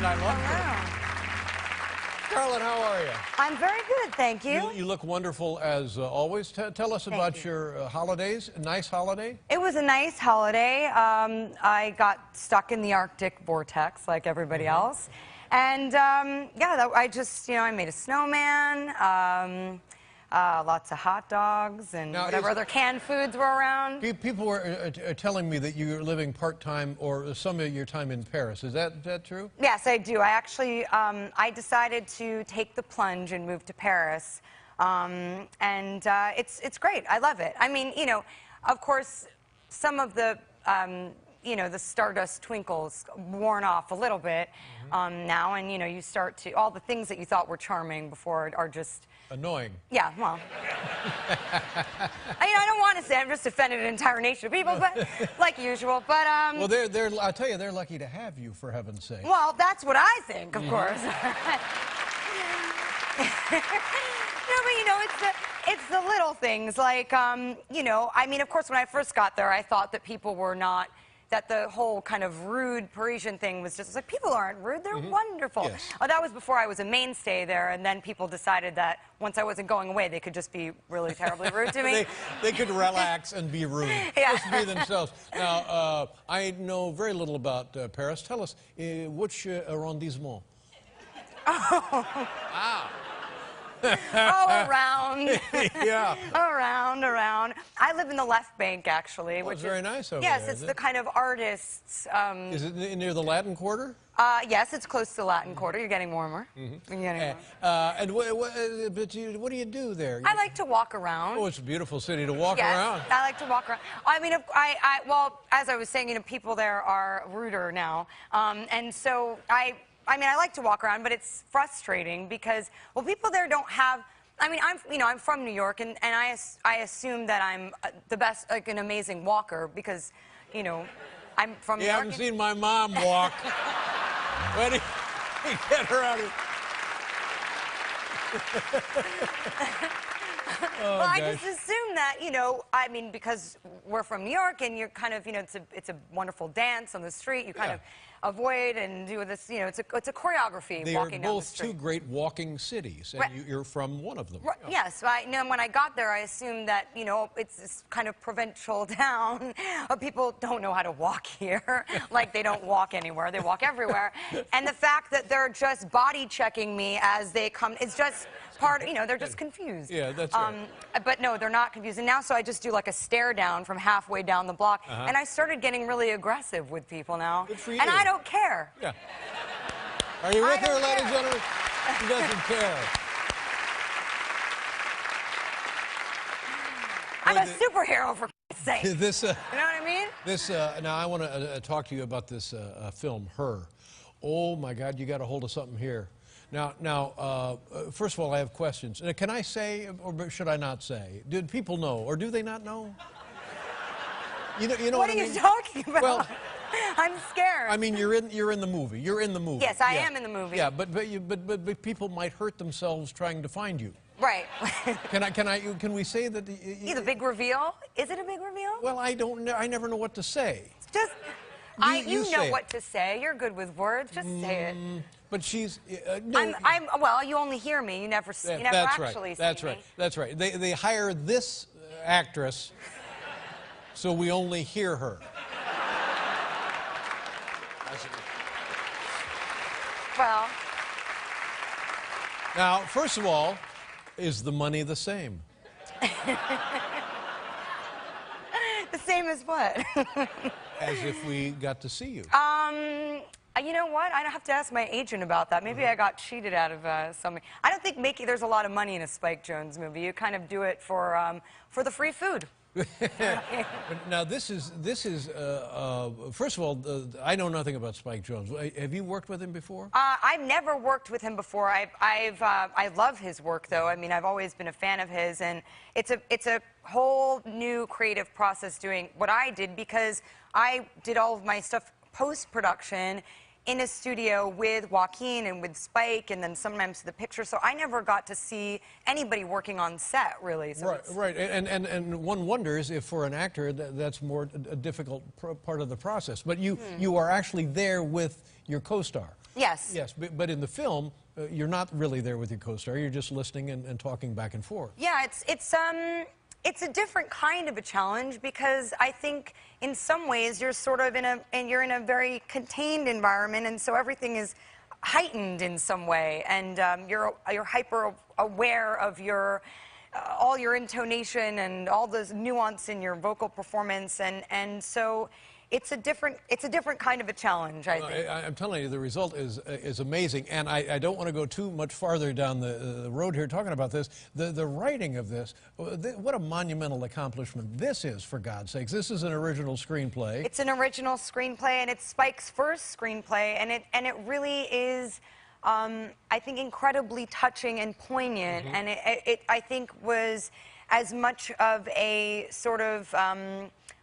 and I love it. Scarlett, how are you? I'm very good, thank you. You look wonderful as always. Tell us about your holidays. A nice holiday? It was a nice holiday. I got stuck in the Arctic vortex like everybody else. And yeah, I made a snowman, lots of hot dogs, and whatever other canned foods were around. People were telling me that you're living part-time or some of your time in Paris. Is that true? Yes, I do. I actually, I decided to take the plunge and move to Paris. And it's great. I love it. I mean, you know, of course, some of the, you know, the stardust twinkles worn off a little bit now, and, you know, you start to, all the things that you thought were charming before are just... annoying. Yeah, well. I don't want to say I've just offended an entire nation of people, but like usual. But well, I'll tell you, they're lucky to have you, for heaven's sake. Well, that's what I think, of course. No, but you know, it's the little things, like you know, I mean, of course, when I first got there, I thought that people were not. That the whole kind of rude Parisian thing was just like, people aren't rude, they're wonderful. Yes. Oh, that was before I was a mainstay there, and then people decided that once I wasn't going away, they could just be really terribly rude to me. they could relax and be rude. Yeah. Just be themselves. Now, I know very little about Paris. Tell us, which arrondissement? Oh. Ah. Oh, around. Yeah. around. I live in the left bank, actually. Well, which it's very nice over yes, there. Yes, it's the kind of artists. Is it near the Latin Quarter? Yes, it's close to the Latin Quarter. You're getting warmer. You're getting warmer. And what do you do there? I like to walk around. Oh, it's a beautiful city to walk yes, around. I like to walk around. I mean, well, as I was saying, you know, people there are ruder now, and so I mean, I like to walk around, but it's frustrating because, well, people there don't have. I mean, I'm from New York, and I assume that I'm the best, like an amazing walker because, you know, I'm from New York. You haven't seen my mom walk. Ready? Get her out of here. Well, I just assume that, you know, I mean, because we're from New York and you're kind of, you know, it's a wonderful dance on the street. You kind of avoid and do this, you know, it's a choreography walking down the street. They are both two great walking cities, and you're from one of them. Right. Yes, you know, when I got there, I assumed that, you know, it's this kind of provincial town. People don't know how to walk here. Like, they don't walk anywhere. They walk everywhere. And the fact that they're just body checking me as they come, it's just part, you know, they're just confused. Yeah, that's right. But no, they're not confused. And now, so I just do like a stare down from halfway down the block. And I started getting really aggressive with people now. Good for you. And I don't care. Yeah. Are you with her, ladies and gentlemen? She doesn't care. I'm a superhero, for Christ's sake. This, you know what I mean? This, now I want to talk to you about this film, Her. Oh my God, you got a hold of something here. Now, first of all, I have questions. Can I say, or should I not say? Did people know, or do they not know? You know what I are mean? you talking about? Well, I'm scared. I mean, you're in the movie. You're in the movie. Yes, I am in the movie. Yeah, but people might hurt themselves trying to find you. Right. Can we say that? The big reveal? Is it a big reveal? Well, I don't know. I never know what to say. Just, you know what to say. You're good with words. Just say it. But she's. No. Well, you only hear me. You never actually see That's me. right. That's right. They hire this actress, so we only hear her. Well. Now, first of all, is the money the same? The same as what? As if we got to see you. You know what? I'd have to ask my agent about that. Maybe I got cheated out of something. I don't think there's a lot of money in a Spike Jonze movie. You kind of do it for the free food. Now, this is first of all, I know nothing about Spike Jonze. Have you worked with him before? I've never worked with him before. I love his work, though. I mean, I've always been a fan of his, and it's a whole new creative process doing what I did, because I did all of my stuff post-production in a studio with Joaquin and with Spike, and then sometimes the picture. So I never got to see anybody working on set, really. So right. And one wonders if for an actor that's more a difficult part of the process. But you are actually there with your co-star. Yes. Yes, but in the film, you're not really there with your co-star. You're just listening and talking back and forth. Yeah, it's a different kind of a challenge because I think in some ways you're sort of in a very contained environment, and so everything is heightened in some way, and you're hyper aware of your all your intonation and all the nuance in your vocal performance, and so it's a different kind of a challenge, I think. I'm telling you, the result is amazing, and I don't want to go too much farther down the road here talking about this. The writing of this, what a monumental accomplishment this is, for God's sakes. This is an original screenplay. It's an original screenplay, and it's Spike's first screenplay, and it really is, I think, incredibly touching and poignant, and it I think was as much of a sort of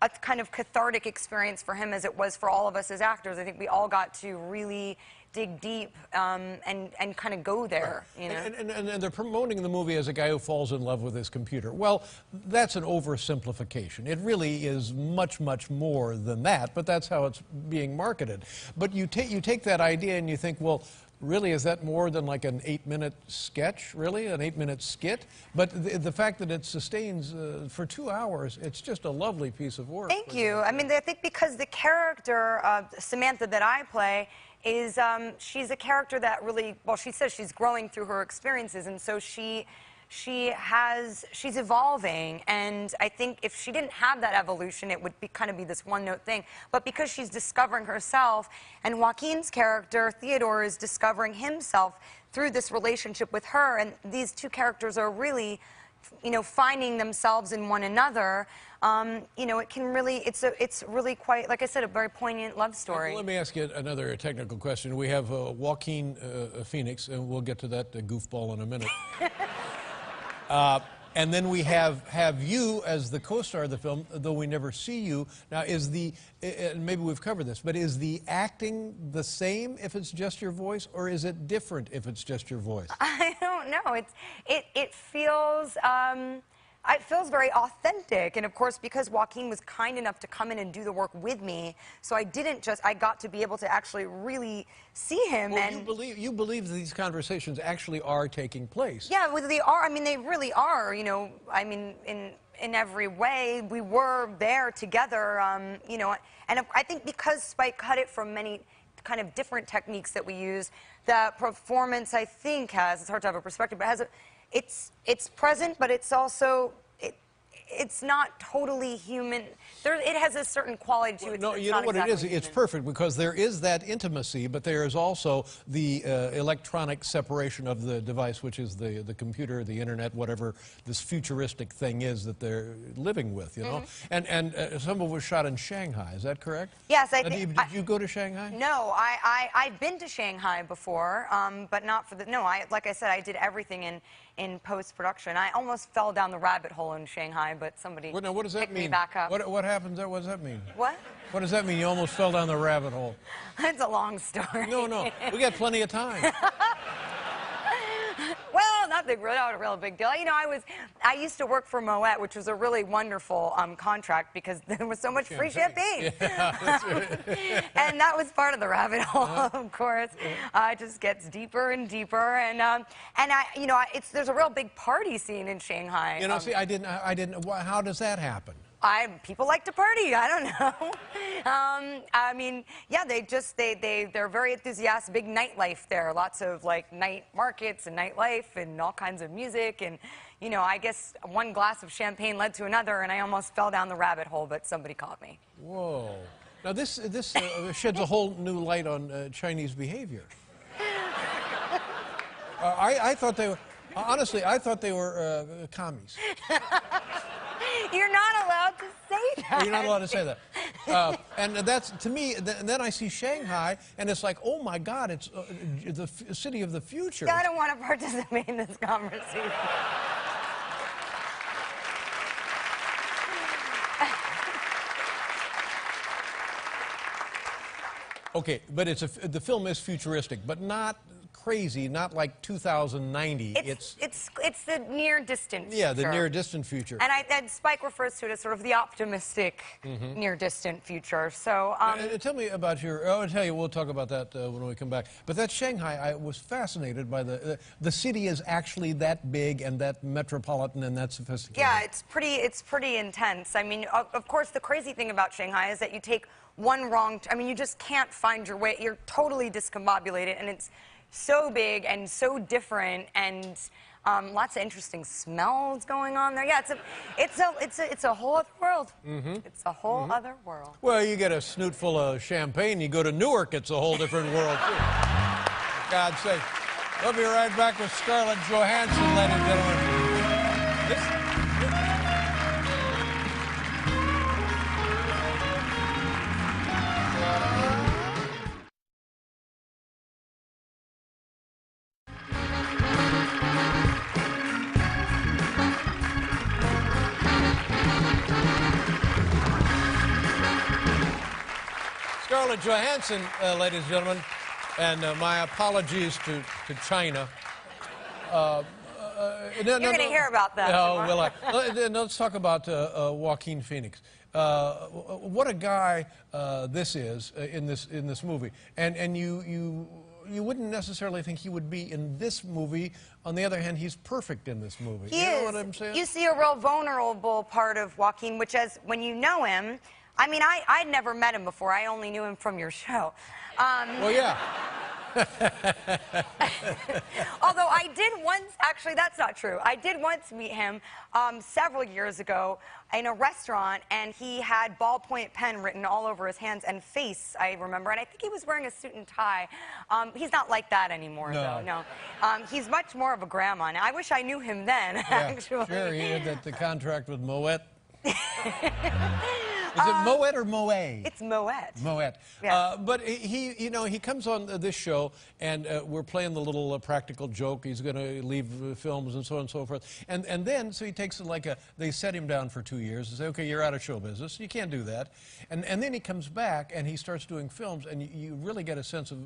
a kind of cathartic experience for him as it was for all of us as actors. I think we all got to really dig deep and kind of go there, you know? And they're promoting the movie as a guy who falls in love with his computer. Well, that's an oversimplification. It really is much, much more than that, but that's how it's being marketed. But you take that idea and you think, well, really, is that more than like an 8-minute sketch, really? An 8-minute skit? But the fact that it sustains for 2 hours, it's just a lovely piece of work. Thank you. I mean, I think because the character, Samantha, that I play, is she's a character that really, well, she says she's growing through her experiences, and so she's evolving, and I think if she didn't have that evolution, it would kind of be this one-note thing. But because she's discovering herself, and Joaquin's character, Theodore, is discovering himself through this relationship with her, and these two characters are really, you know, finding themselves in one another. You know, it can really, it's really quite, like I said, a very poignant love story. Let me ask you another technical question. We have Joaquin Phoenix, and we'll get to that goofball in a minute. And then we have you as the co-star of the film, though we never see you. Now, maybe we've covered this, but is the acting the same if it's just your voice, or is it different if it's just your voice? I don't know. It feels very authentic, and of course, because Joaquin was kind enough to come in and do the work with me, so I got to be able to actually really see him. Well, and you believe these conversations actually are taking place. Yeah, well, they are. I mean, they really are. You know, I mean, in every way, we were there together. You know, and I think because Spike cut it from many kind of different techniques that we use, the performance, I think, it's hard to have a perspective, but it's present, but it's also, it's not totally human. It has a certain quality to it. No, you know what it is? It's perfect because there is that intimacy, but there is also the electronic separation of the device, which is the computer, the internet, whatever this futuristic thing is that they're living with, you know? And some of it was shot in Shanghai, is that correct? Yes, Did you go to Shanghai? No, I've been to Shanghai before, but not for the, no, like I said, I did everything in post-production. I almost fell down the rabbit hole in Shanghai, but somebody Now, what does that picked mean? me back up. What happens there? What does that mean? What? What does that mean? You almost fell down the rabbit hole. It's a long story. No, we got plenty of time. Well, not a real big deal. You know, I used to work for Moet, which was a really wonderful contract because there was so much free champagne. Yeah, that's right. And that was part of the rabbit hole, of course. It just gets deeper and deeper, and you know, there's a real big party scene in Shanghai. You know, see, I didn't. How does that happen? People like to party. I don't know. I mean, yeah, they're very enthusiastic. Big nightlife there. Lots of like night markets and nightlife and all kinds of music. And you know, I guess one glass of champagne led to another, and I almost fell down the rabbit hole, but somebody caught me. Whoa! Now this sheds a whole new light on Chinese behavior. I thought they were honestly. I thought they were commies. You're not allowed to say that. You're not allowed to say that. And that's, to me, and then I see Shanghai, and it's like, oh my God, it's the city of the future. I don't want to participate in this conversation. Okay, but the film is futuristic, but not crazy, not like 2090. It's the near distant future. Yeah, the near distant future. And Spike refers to it as sort of the optimistic near distant future. So tell me about your. I'll tell you. We'll talk about that when we come back. But that Shanghai, I was fascinated by the city is actually that big and that metropolitan and that sophisticated. Yeah, it's pretty intense. I mean, of course, the crazy thing about Shanghai is that you take one wrong. I mean, you just can't find your way. You're totally discombobulated, and it's so big and so different, and lots of interesting smells going on there. Yeah, it's a whole other world. It's a whole other world. Well, you get a snoot full of champagne, you go to Newark, it's a whole different world too. For God's sake. We'll be right back with Scarlett Johansson, ladies and gentlemen. Scarlett Johansson, ladies and gentlemen, and my apologies to China. You're going to hear about that. No, will I? Let's talk about Joaquin Phoenix. What a guy this is in this movie, and you wouldn't necessarily think he would be in this movie. On the other hand, he's perfect in this movie. He you know is. What I'm saying? You see a real vulnerable part of Joaquin, which is when you know him. I mean, I'd never met him before. I only knew him from your show. Well, yeah. Although I did once, actually, that's not true. I did once meet him several years ago in a restaurant, and he had ballpoint pen written all over his hands and face, I remember. And I think he was wearing a suit and tie. He's not like that anymore, though. No. He's much more of a grandma now. I wish I knew him then, actually. Sure, he had the contract with Moet. Is it Moet or Moet? It's Moet. Moet. Yes. But he comes on this show, and we're playing the little practical joke. He's going to leave films and so on and so forth. And then, so he takes they set him down for 2 years and say, okay, you're out of show business. You can't do that. And then he comes back, and he starts doing films, and you really get a sense of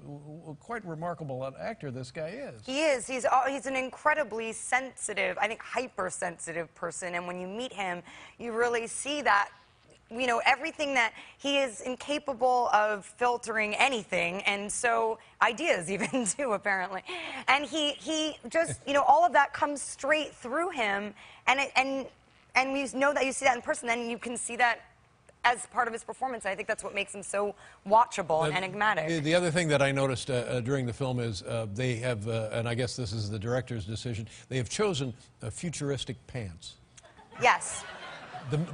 quite remarkable actor this guy is. He is. He's an incredibly sensitive, I think hypersensitive person. And when you meet him, you really see that. You know, everything that he is incapable of filtering anything, and so ideas even too, apparently. And he just, all of that comes straight through him, and you know that you see that in person, then you can see that as part of his performance. I think that's what makes him so watchable and enigmatic. The other thing that I noticed during the film is they have, and I guess this is the director's decision, they have chosen futuristic pants. Yes.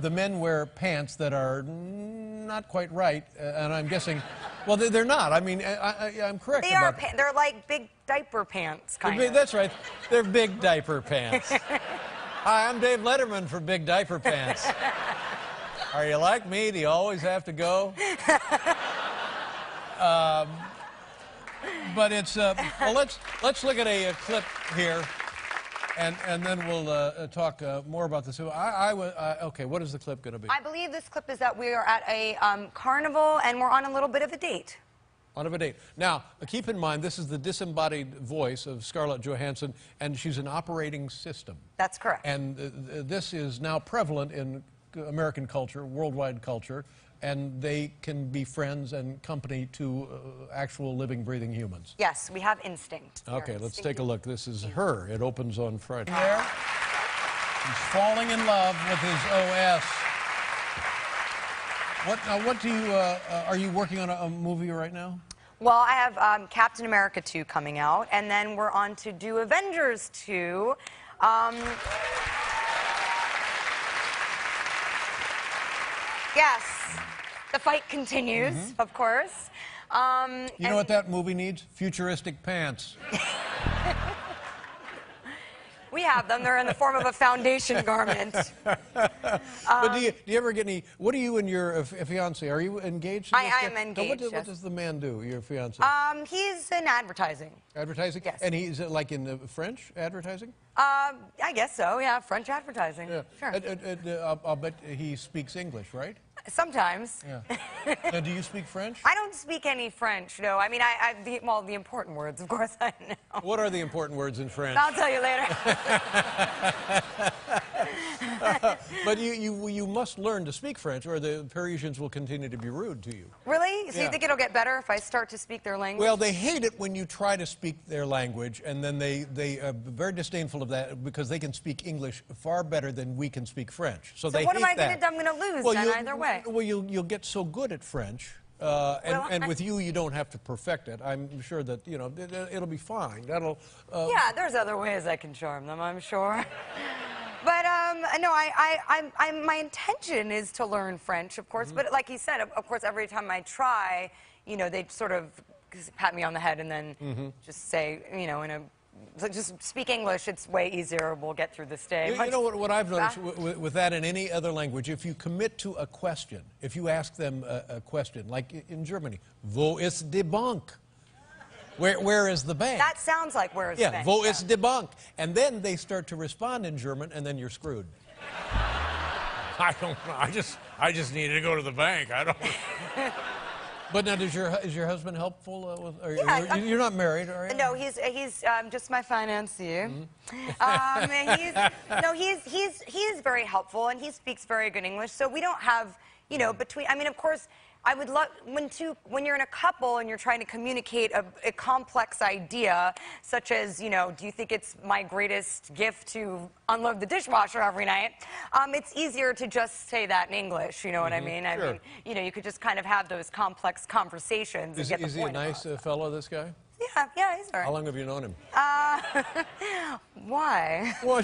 The men wear pants that are not quite right, and I'm guessing, well, they're not. I mean, I'm correct about that. They're like big diaper pants, kind of. That's right. They're big diaper pants. Hi, I'm Dave Letterman for Big Diaper Pants. Are you like me? Do you always have to go? But it's, well, let's look at a clip here. And then we'll talk more about this. Okay, what is the clip going to be? I believe this clip is that we are at a carnival and we're on a little bit of a date. On a date. Now, keep in mind, this is the disembodied voice of Scarlett Johansson, and she's an operating system. That's correct. And this is now prevalent in American culture, worldwide culture, and they can be friends and company to actual living, breathing humans. Yes, we have instinct. Okay, let's take a look. This is Her. It opens on Friday. There, he's falling in love with his OS. What do you, are you working on a movie right now? Well, I have Captain America 2 coming out, and then we're on to do Avengers 2. Yes, the fight continues, of course. You know what that movie needs? Futuristic pants. We have them. They're in the form of a foundation garment. But do you ever get any? What are you and your fiance? Are you engaged? I am engaged. What does the man do? Your fiance? He's in advertising. Advertising? Yes. And he's like in the French advertising? I guess so, yeah, French advertising. Yeah. Sure. I'll bet he speaks English, right? Sometimes. Yeah. Now, do you speak French? I don't speak any French, no. I mean, the important words, of course, I know. What are the important words in French? I'll tell you later. But you must learn to speak French, or the Parisians will continue to be rude to you. Really? So Yeah. you think it'll get better if I start to speak their language? Well, they hate it when you try to speak their language, and then they are very disdainful of that because they can speak English far better than we can speak French. So they what hate am I that. I'm going to lose then either way? Well, you'll get so good at French, and with you don't have to perfect it. I'm sure that it'll be fine. That'll. Yeah, there's other ways I can charm them, I'm sure. But no, my intention is to learn French, of course. But like you said, of course, every time I try, they sort of pat me on the head and then just say, just speak English. It's way easier. We'll get through this day. You know what I've noticed with that in any other language, if you commit to a question, if you ask them a question, like in Germany, wo ist die Bank? Where is the bank? That sounds like where is the bank? Wo ist die Bank? And then they start to respond in German, and then you're screwed. I don't know. I just needed to go to the bank. I don't. But now, is your husband helpful? You're not married, are you? No, he's just my financier. He's very helpful, and he speaks very good English. So we don't have, I mean, of course, I would love when you're in a couple and you're trying to communicate a complex idea, such as, do you think it's my greatest gift to unload the dishwasher every night? It's easier to just say that in English. You know what I mean? Sure. I mean, you could just kind of have those complex conversations. Is he a nice fellow, this guy? Yeah, he's all right. How long have you known him? Why? Well,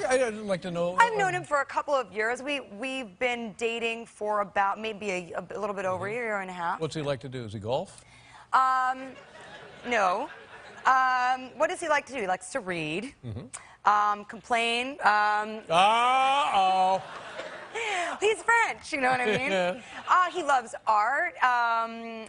I'd like to know. I've known him for a couple of years. We've been dating for about maybe a little bit over a year and a half. What's he like to do? Does he golf? No. What does he like to do? He likes to read, complain. Uh-oh. He's French, you know what I mean? Yeah. He loves art.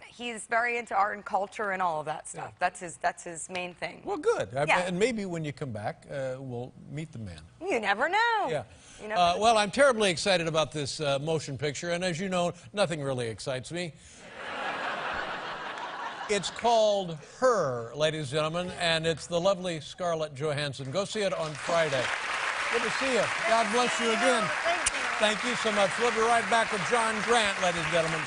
He's very into art and culture and all of that stuff. Yeah. That's his main thing. Well, good. Yeah. And maybe when you come back, we'll meet the man. You never know. Yeah. You never know. Well, I'm terribly excited about this motion picture, and as you know, nothing really excites me. It's called Her, ladies and gentlemen, and it's the lovely Scarlett Johansson. Go see it on Friday. Good to see you. God bless you again. Thank you. Thank you so much. We'll be right back with John Grant, ladies and gentlemen.